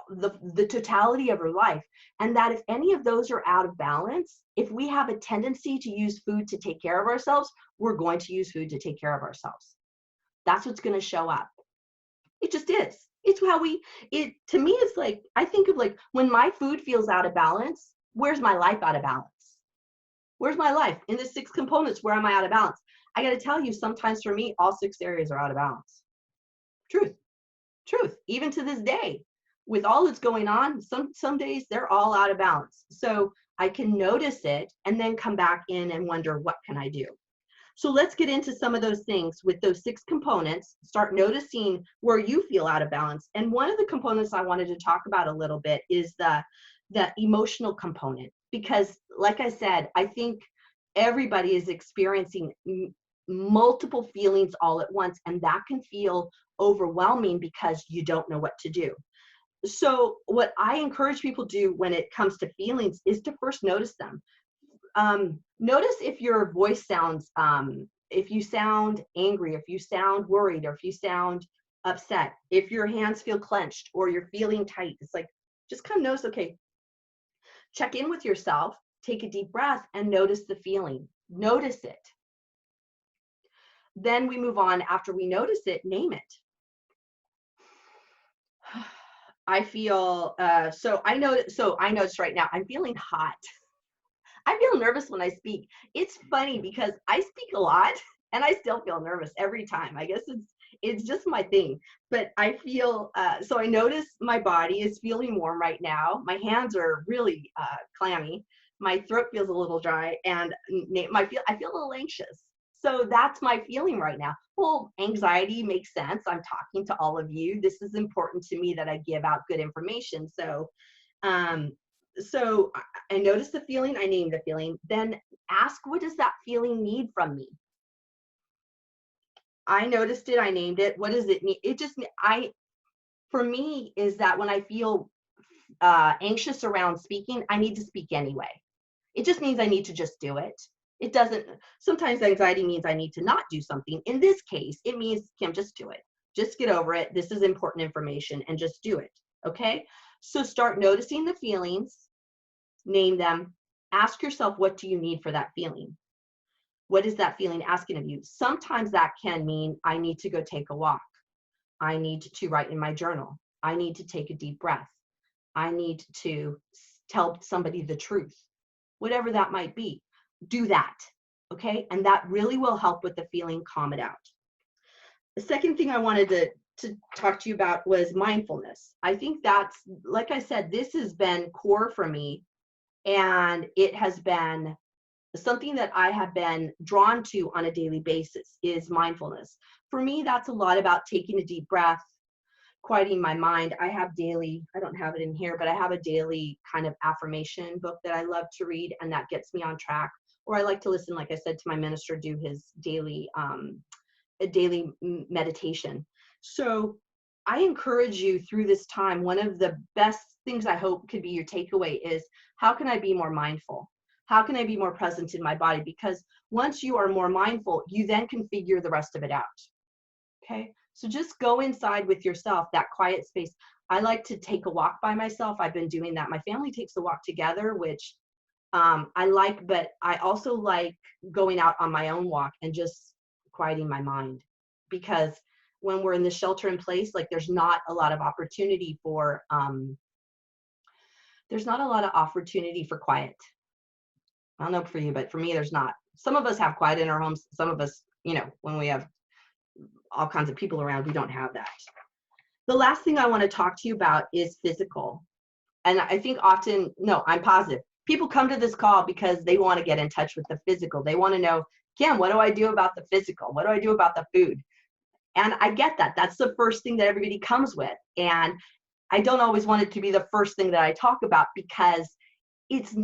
the totality of your life, and that if any of those are out of balance, if we have a tendency to use food to take care of ourselves, we're going to use food to take care of ourselves. That's what's going to show up. It just is. It's how to me, it's like, I think of like, when my food feels out of balance, where's my life out of balance? Where's my life? In the 6 components, where am I out of balance? I got to tell you, sometimes for me, all 6 areas are out of balance. Truth. Even to this day, with all that's going on, some days they're all out of balance. So I can notice it and then come back in and wonder, what can I do? So let's get into some of those things with those 6 components. Start noticing where you feel out of balance. And one of the components I wanted to talk about a little bit is the emotional component, because like I said, I think everybody is experiencing multiple feelings all at once, and that can feel overwhelming because you don't know what to do. So what I encourage people to do when it comes to feelings is to first notice them. Notice if your voice sounds, if you sound angry, if you sound worried, or if you sound upset, if your hands feel clenched or you're feeling tight. It's like, just kind of notice, okay, check in with yourself, take a deep breath, and notice the feeling. Notice it. Then we move on. After we notice it, name it. I feel, so I notice right now, I'm feeling hot. I feel nervous when I speak. It's funny because I speak a lot and I still feel nervous every time. I guess it's just my thing. But I feel, so I notice my body is feeling warm right now. My hands are really clammy. My throat feels a little dry, and I feel a little anxious. So that's my feeling right now. Well, anxiety makes sense. I'm talking to all of you. This is important to me that I give out good information. So I notice the feeling, I name the feeling, then ask, what does that feeling need from me? I noticed it, I named it. What does it need? For me, is that when I feel anxious around speaking, I need to speak anyway. It just means I need to just do it. It doesn't, sometimes anxiety means I need to not do something. In this case, it means, Kim, just do it. Just get over it. This is important information, and just do it. Okay? So start noticing the feelings, name them, ask yourself, what do you need for that feeling? What is that feeling asking of you? Sometimes that can mean I need to go take a walk. I need to write in my journal. I need to take a deep breath. I need to tell somebody the truth. Whatever that might be, do that. Okay. And that really will help with the feeling, calm it out. The second thing I wanted to talk to you about was mindfulness. I think that's, like I said, this has been core for me, and it has been something that I have been drawn to on a daily basis is mindfulness. For me, that's a lot about taking a deep breath, quieting my mind. I have daily, I don't have it in here, but I have a daily kind of affirmation book that I love to read, and that gets me on track. Or I like to listen, like I said, to my minister do his daily meditation. So I encourage you through this time, one of the best things I hope could be your takeaway is, how can I be more mindful? How can I be more present in my body? Because once you are more mindful, you then can figure the rest of it out. Okay. So just go inside with yourself, that quiet space. I like to take a walk by myself. I've been doing that. My family takes the walk together, which I like, but I also like going out on my own walk and just quieting my mind, because when we're in the shelter in place, like there's not a lot of opportunity for quiet. I don't know for you, but for me, there's not. Some of us have quiet in our homes. Some of us, when we have all kinds of people around, we don't have that. The last thing I want to talk to you about is physical. And I think often, no, I'm positive, people come to this call because they want to get in touch with the physical. They want to know, Kim, what do I do about the physical? What do I do about the food? And I get that. That's the first thing that everybody comes with. And I don't always want it to be the first thing that I talk about, because it's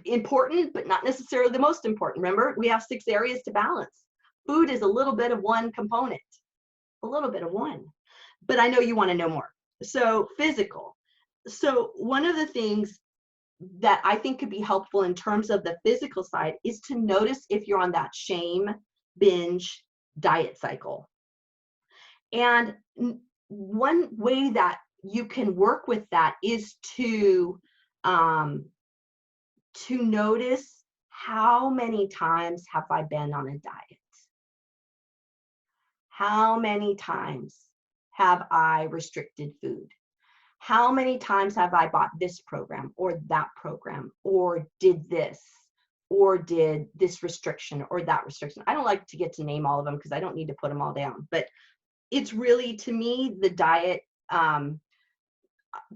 important, but not necessarily the most important. Remember, we have 6 areas to balance. Food is a little bit of one component, a little bit of one. But I know you want to know more. So physical. So one of the things that I think could be helpful in terms of the physical side is to notice if you're on that shame, binge, diet cycle. And one way that you can work with that is to notice, how many times have I been on a diet? How many times have I restricted food? How many times have I bought this program or that program, or did this, or did this restriction or that restriction? I don't like to get to name all of them because I don't need to put them all down, but it's really, to me, the diet.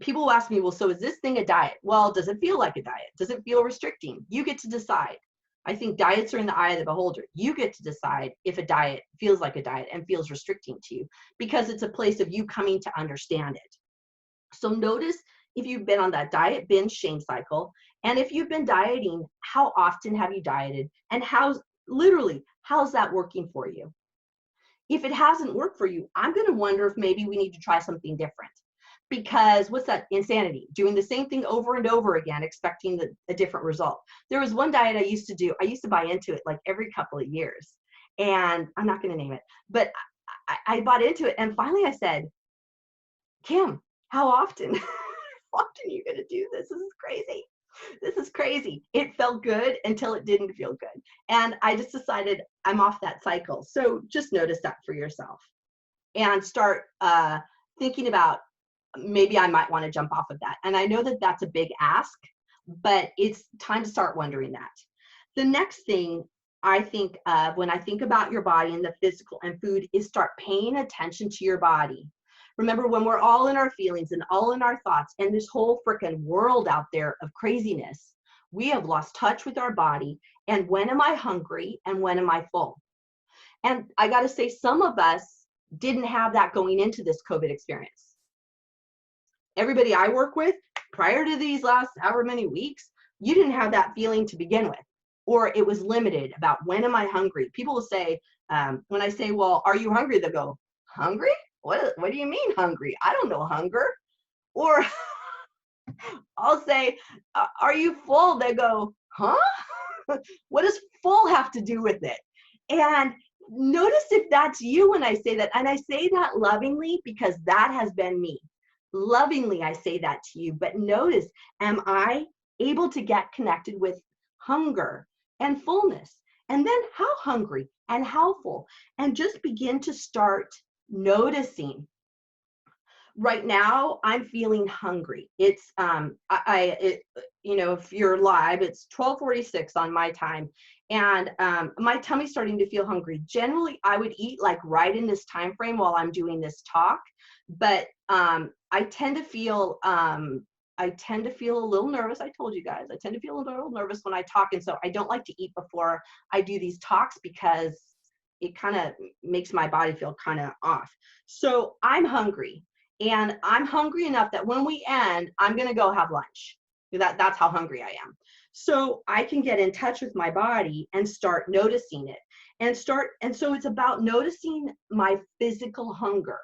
People will ask me, well, so is this thing a diet? Well, does it feel like a diet? Does it feel restricting? You get to decide. I think diets are in the eye of the beholder. You get to decide if a diet feels like a diet and feels restricting to you, because it's a place of you coming to understand it. So notice if you've been on that diet, binge, shame cycle, and if you've been dieting, how often have you dieted, and how's that working for you? If it hasn't worked for you, I'm going to wonder if maybe we need to try something different. Because what's that? Insanity. Doing the same thing over and over again, expecting a different result. There was one diet I used to do. I used to buy into it like every couple of years. And I'm not going to name it, but I bought into it. And finally I said, Kim, how often? How often are you going to do this? This is crazy. This is crazy. It felt good until it didn't feel good. And I just decided I'm off that cycle. So just notice that for yourself and start thinking about, maybe I might want to jump off of that. And I know that that's a big ask, but it's time to start wondering that. The next thing I think of when I think about your body and the physical and food is start paying attention to your body. Remember, when we're all in our feelings and all in our thoughts and this whole freaking world out there of craziness, we have lost touch with our body. And when am I hungry and when am I full? And I got to say, some of us didn't have that going into this COVID experience. Everybody I work with, prior to these last however many weeks, you didn't have that feeling to begin with, or it was limited about when am I hungry. People will say, when I say, well, are you hungry? They'll go, hungry? What do you mean hungry? I don't know hunger. Or I'll say, are you full? They go, huh? What does full have to do with it? And notice if that's you when I say that. And I say that lovingly because that has been me. Lovingly, I say that to you. But notice, am I able to get connected with hunger? and fullness. And then how hungry and how full. And just begin to start noticing. Right now, I'm feeling hungry. It's if you're live, it's 12:46 on my time, and my tummy's starting to feel hungry. Generally, I would eat like right in this time frame while I'm doing this talk, but I tend to feel a little nervous. I told you guys, I tend to feel a little nervous when I talk, and so I don't like to eat before I do these talks because it kind of makes my body feel kind of off. So I'm hungry. And I'm hungry enough that when we end, I'm going to go have lunch. That's how hungry I am. So I can get in touch with my body and start noticing it. And so it's about noticing my physical hunger.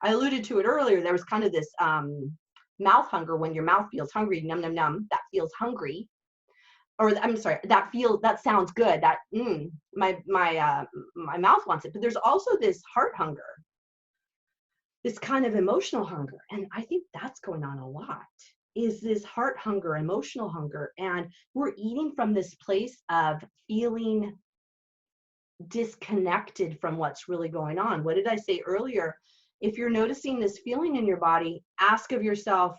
I alluded to it earlier. There was kind of this mouth hunger when your mouth feels hungry, num num num, that feels hungry. Or I'm sorry, that sounds good. That my mouth wants it. But there's also this heart hunger, this kind of emotional hunger. And I think that's going on a lot, is this heart hunger, emotional hunger. And we're eating from this place of feeling disconnected from what's really going on. What did I say earlier? If you're noticing this feeling in your body, ask of yourself,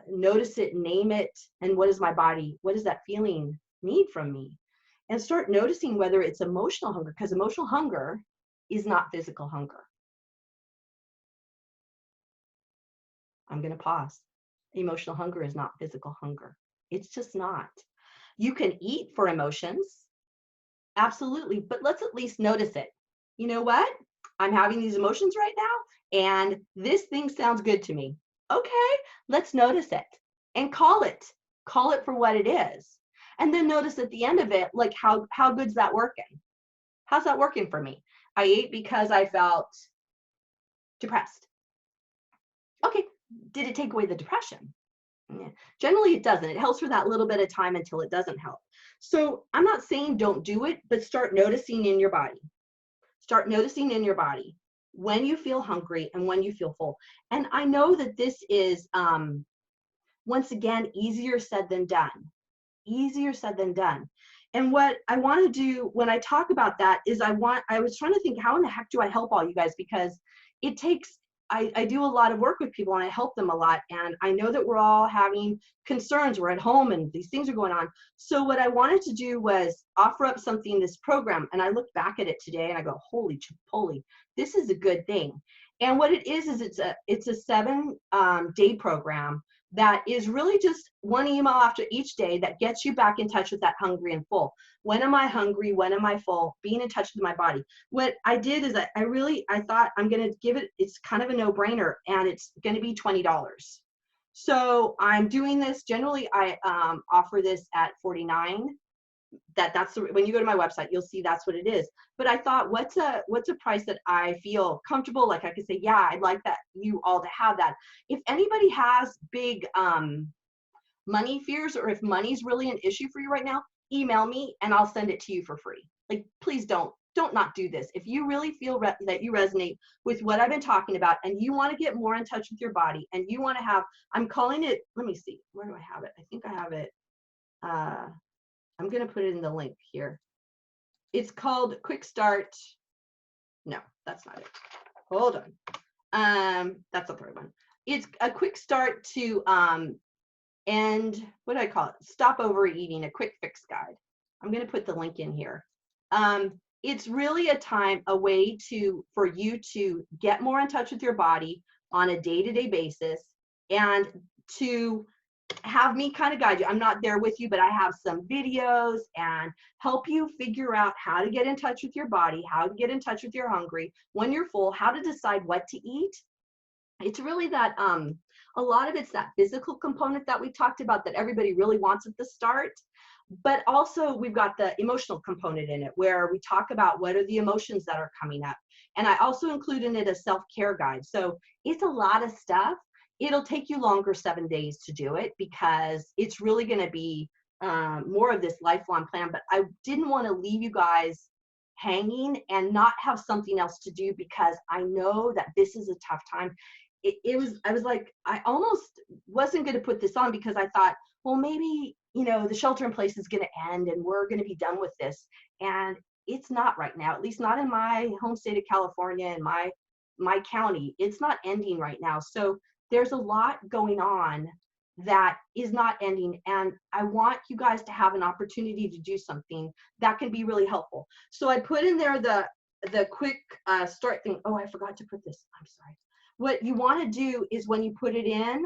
notice it, name it, and what does that feeling need from me? And start noticing whether it's emotional hunger, because emotional hunger is not physical hunger. I'm going to pause. Emotional hunger is not physical hunger. It's just not. You can eat for emotions, absolutely, but let's at least notice it. You know what? I'm having these emotions right now, and this thing sounds good to me. Okay, let's notice it and call it for what it is. And then notice at the end of it, like how good's that working? How's that working for me? I ate because I felt depressed. Okay, did it take away the depression? Yeah. Generally, it doesn't. It helps for that little bit of time until it doesn't help. So I'm not saying don't do it, but start noticing in your body. Start noticing in your body when you feel hungry and when you feel full. And I know that this is, once again, easier said than done. Easier said than done. And what I want to do when I talk about that is I was trying to think, how in the heck do I help all you guys? Because it takes, I do a lot of work with people and I help them a lot. And I know that we're all having concerns. We're at home and these things are going on. So what I wanted to do was offer up something in this program. And I look back at it today and I go, holy chipotle, this is a good thing. And what it is it's a 7-day program that is really just one email after each day that gets you back in touch with that hungry and full. When am I hungry? When am I full? Being in touch with my body. What I did is I thought I'm going to give it, it's kind of a no-brainer, and it's going to be $20. So I'm doing this. Generally, I offer this at $49. When you go to my website, you'll see that's what it is. But I thought, what's a price that I feel comfortable, like I could say, yeah, I'd like that, you all to have that. If anybody has big money fears, or if money's really an issue for you right now, email me and I'll send it to you for free. Like, please don't not do this. If you really feel that you resonate with what I've been talking about and you want to get more in touch with your body and you want to have, I'm calling it, let me see, where do I have it? I think I have it. I'm going to put it in the link here. It's called Quick Start. No, that's not it. Hold on. That's the third one. It's a quick start to end, what do I call it? Stop overeating, a quick fix guide. I'm going to put the link in here. It's really a way for you to get more in touch with your body on a day-to-day basis, and to have me kind of guide you. I'm not there with you, but I have some videos and help you figure out how to get in touch with your body, how to get in touch with your hungry, when you're full, how to decide what to eat. It's really that, a lot of it's that physical component that we talked about that everybody really wants at the start. But also we've got the emotional component in it, where we talk about what are the emotions that are coming up. And I also include in it a self-care guide. So it's a lot of stuff. It'll take you longer, 7 days to do it, because it's really going to be more of this lifelong plan. But I didn't want to leave you guys hanging and not have something else to do, because I know that this is a tough time. I was like, I almost wasn't going to put this on, because I thought, well, maybe you know, the shelter in place is going to end and we're going to be done with this. And it's not right now, at least not in my home state of California and my county. It's not ending right now. So there's a lot going on that is not ending. And I want you guys to have an opportunity to do something that can be really helpful. So I put in there the quick start thing. Oh, I forgot to put this. I'm sorry. What you want to do is when you put it in,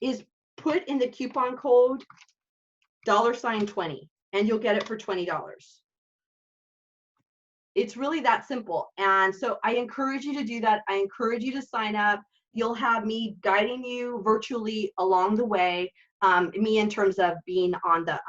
is put in the coupon code $20 and you'll get it for $20. It's really that simple. And so I encourage you to do that. I encourage you to sign up. You'll have me guiding you virtually along the way, me in terms of being on the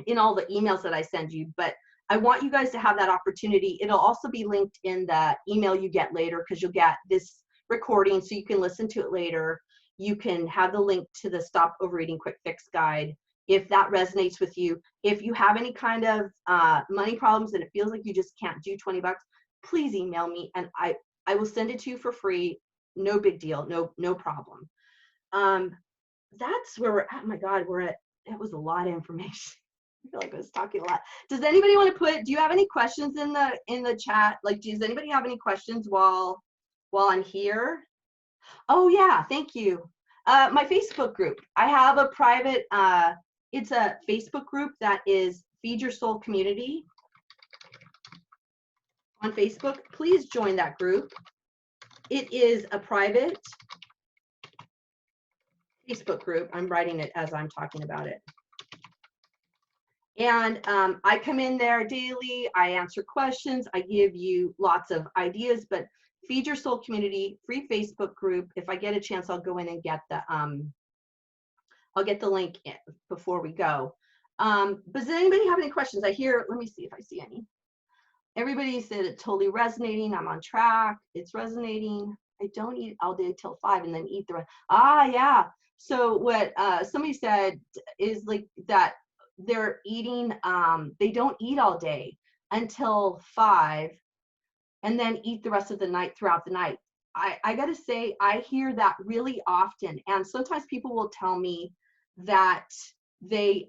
in all the emails that I send you. But I want you guys to have that opportunity. It'll also be linked in the email you get later, because you'll get this recording so you can listen to it later. You can have the link to the Stop Overeating Quick Fix Guide if that resonates with you. If you have any kind of money problems and it feels like you just can't do 20 bucks, please email me and I will send it to you for free. No big deal, no problem. That's where we're at. My God, it was a lot of information. I feel like I was talking a lot. Does anybody want to do you have any questions in the chat? Like, does anybody have any questions while I'm here? Oh yeah, thank you. My Facebook group. I have a private, it's a Facebook group that is Feed Your Soul Community on Facebook. Please join that group. It is a private Facebook group. I'm writing it as I'm talking about it. And I come in there daily. I answer questions. I give you lots of ideas, but Feed Your Soul Community, free Facebook group. If I get a chance, I'll go in and get the link before we go. But does anybody have any questions? Let me see if I see any. Everybody said it's totally resonating. I'm on track. It's resonating. I don't eat all day till 5 and then eat the rest. Yeah. So what somebody said is like that they're eating, they don't eat all day until 5 and then eat the rest of the night throughout the night. I got to say, I hear that really often. And sometimes people will tell me that they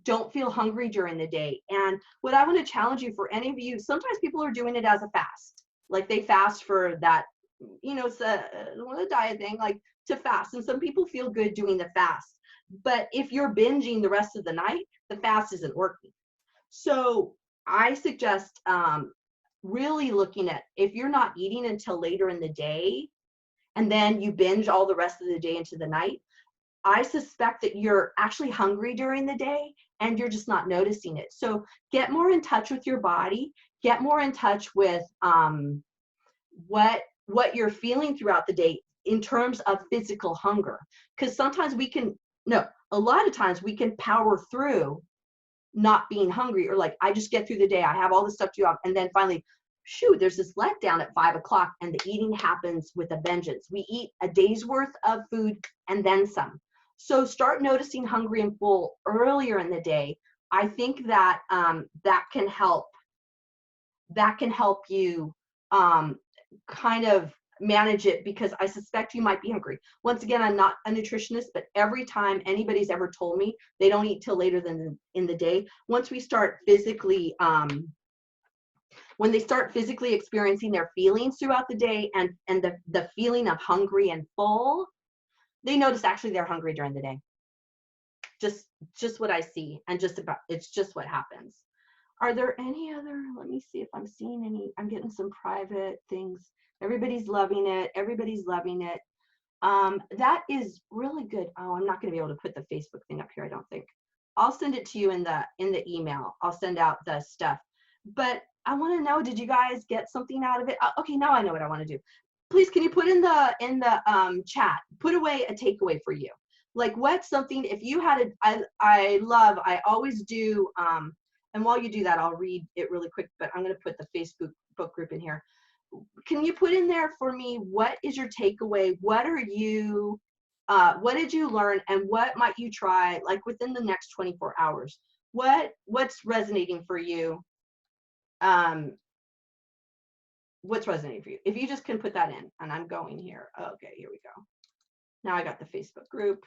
don't feel hungry during the day. And what I want to challenge you, for any of you, sometimes people are doing it as a fast. Like they fast for that, you know, it's a diet thing, like to fast. And some people feel good doing the fast. But if you're binging the rest of the night, the fast isn't working. So I suggest really looking at, if you're not eating until later in the day and then you binge all the rest of the day into the night, I suspect that you're actually hungry during the day and you're just not noticing it. So get more in touch with your body, get more in touch with what you're feeling throughout the day in terms of physical hunger. Because sometimes a lot of times we can power through not being hungry, or like, I just get through the day, I have all this stuff to do, and then finally, shoot, there's this letdown at 5 o'clock and the eating happens with a vengeance. We eat a day's worth of food and then some. So start noticing hungry and full earlier in the day. I think that that can help you kind of manage it, because I suspect you might be hungry. Once again, I'm not a nutritionist, but every time anybody's ever told me they don't eat till later than in the day, once we start physically, when they start physically experiencing their feelings throughout the day and the feeling of hungry and full, they notice actually they're hungry during the day. Just what I see, and it's just what happens. Are there any other, let me see if I'm seeing any, I'm getting some private things. Everybody's loving it. Everybody's loving it. That is really good. Oh, I'm not going to be able to put the Facebook thing up here, I don't think. I'll send it to you in the email. I'll send out the stuff. But I want to know, did you guys get something out of it? Okay, now I know what I want to do. Please, can you put in the chat, put away a takeaway for you? Like, what's something, if you had I always do, and while you do that, I'll read it really quick, but I'm going to put the Facebook book group in here. Can you put in there for me, what is your takeaway? What did you learn, and what might you try, like within the next 24 hours? What's resonating for you? What's resonating for you? If you just can put that in, and I'm going here. Okay, here we go. Now I got the Facebook group.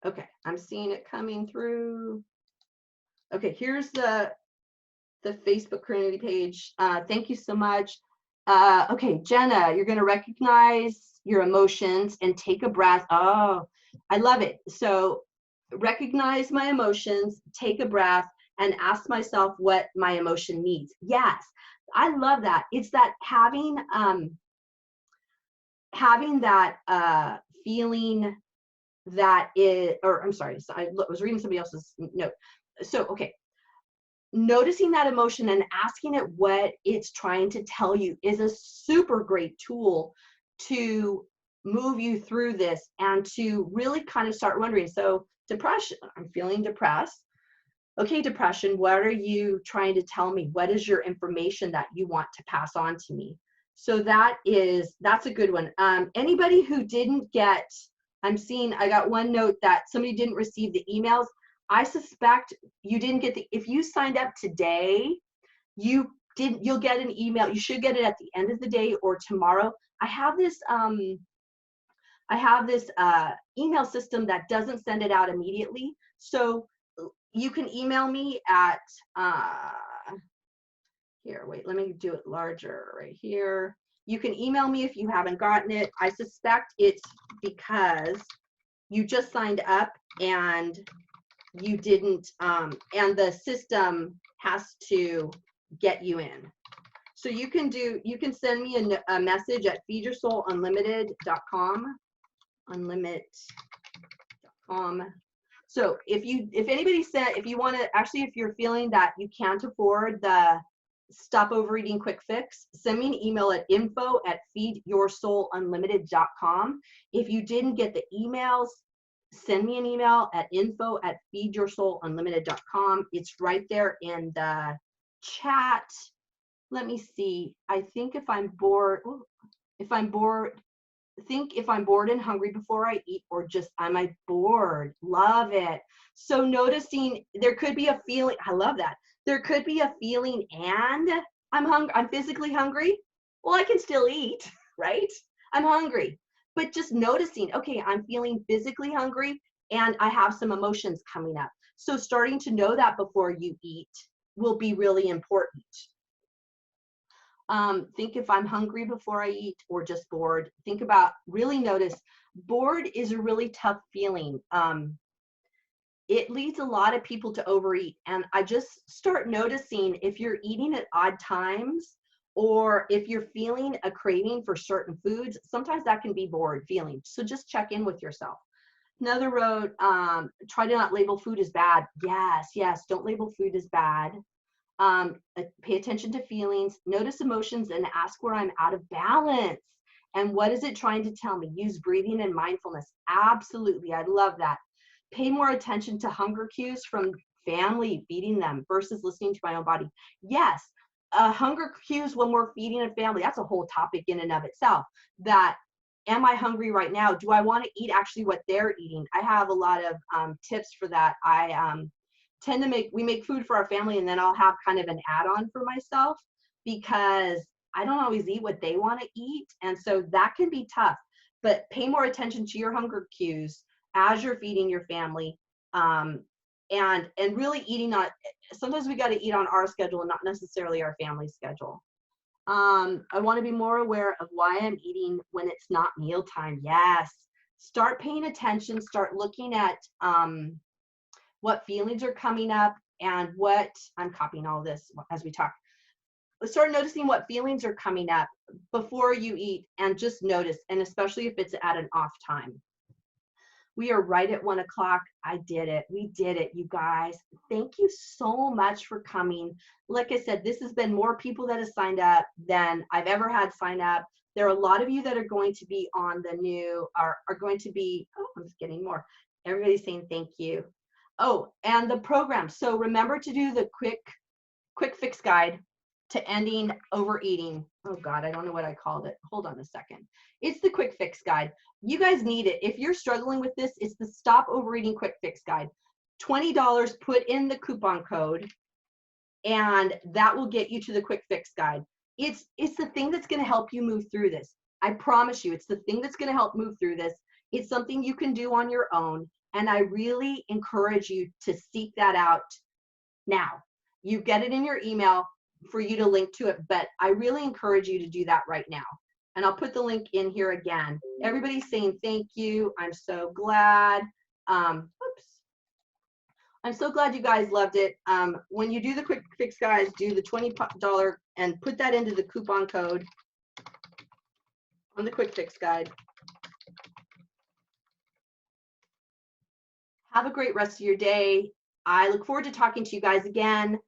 Okay, I'm seeing it coming through. Okay, here's the Facebook community page. Thank you so much. Okay, Jenna, you're going to recognize your emotions and take a breath. Oh, I love it. So recognize my emotions, take a breath, and ask myself what my emotion needs. Yes, I love that. It's that having that feeling that is, or I'm sorry, so I was reading somebody else's note. So, okay, noticing that emotion and asking it what it's trying to tell you is a super great tool to move you through this and to really kind of start wondering. So, depression, I'm feeling depressed. Okay, depression, what are you trying to tell me? What is your information that you want to pass on to me? So that's a good one. Anybody who didn't get, I'm seeing, I got one note that somebody didn't receive the emails. I suspect you didn't get if you signed up today, you'll get an email. You should get it at the end of the day or tomorrow. I have this email system that doesn't send it out immediately. So you can email me at, here, wait, let me do it larger right here. You can email me if you haven't gotten it. I suspect it's because you just signed up and you didn't, and the system has to get you in. So you can send me a message at feedyoursoulunlimited.com, unlimited.com. So if anybody said, if you want to, actually, if you're feeling that you can't afford the Stop Overeating Quick Fix, send me an email at info@feedyoursoulunlimited.com. If you didn't get the emails, send me an email at info@feedyoursoulunlimited.com. It's right there in the chat. Let me see. I think if I'm bored, think if I'm bored and hungry before I eat, or just am I bored? Love it. So noticing there could be a feeling, I love that. There could be a feeling and I'm physically hungry. Well, I can still eat, right? I'm hungry. But just noticing, okay, I'm feeling physically hungry and I have some emotions coming up. So starting to know that before you eat will be really important. Think if I'm hungry before I eat or just bored. Think about, really notice, bored is a really tough feeling. It leads a lot of people to overeat. And I just start noticing if you're eating at odd times or if you're feeling a craving for certain foods, sometimes that can be bored feeling. So just check in with yourself. Another road, try to not label food as bad. Yes, don't label food as bad. Pay attention to feelings, notice emotions, and ask where I'm out of balance. And what is it trying to tell me? Use breathing and mindfulness. Absolutely, I love that. Pay more attention to hunger cues from family, feeding them versus listening to my own body. Yes, hunger cues when we're feeding a family, that's a whole topic in and of itself. That, am I hungry right now? Do I want to eat actually what they're eating? I have a lot of tips for that. I tend to we make food for our family, and then I'll have kind of an add-on for myself because I don't always eat what they want to eat. And so that can be tough, but pay more attention to your hunger cues as you're feeding your family. And really eating on, sometimes we got to eat on our schedule and not necessarily our family's schedule. I want to be more aware of why I'm eating when it's not mealtime. Yes. Start paying attention, start looking at, what feelings are coming up and what, I'm copying all this as we talk. Start noticing what feelings are coming up before you eat, and just notice, and especially if it's at an off time. We are right at 1 o'clock. I did it. We did it, you guys. Thank you so much for coming. Like I said, this has been more people that have signed up than I've ever had sign up. There are a lot of you that are going to be on the new, are going to be, oh, I'm just getting more. Everybody's saying thank you. Oh, and the program. So remember to do the quick fix guide to ending overeating. Oh God, I don't know what I called it. Hold on a second. It's the quick fix guide. You guys need it. If you're struggling with this, it's the Stop Overeating Quick Fix Guide. $20, put in the coupon code, and that will get you to the quick fix guide. It's the thing that's going to help you move through this. I promise you, it's the thing that's going to help move through this. It's something you can do on your own. And I really encourage you to seek that out now. You get it in your email for you to link to it, but I really encourage you to do that right now. And I'll put the link in here again. Everybody's saying thank you. I'm so glad. Oops. I'm so glad you guys loved it. When you do the quick fix, guys, do the $20 and put that into the coupon code on the quick fix guide. Have a great rest of your day. I look forward to talking to you guys again.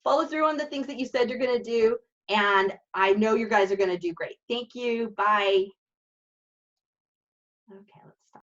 Follow through on the things that you said you're going to do, and I know you guys are going to do great. Thank you. Bye. Okay.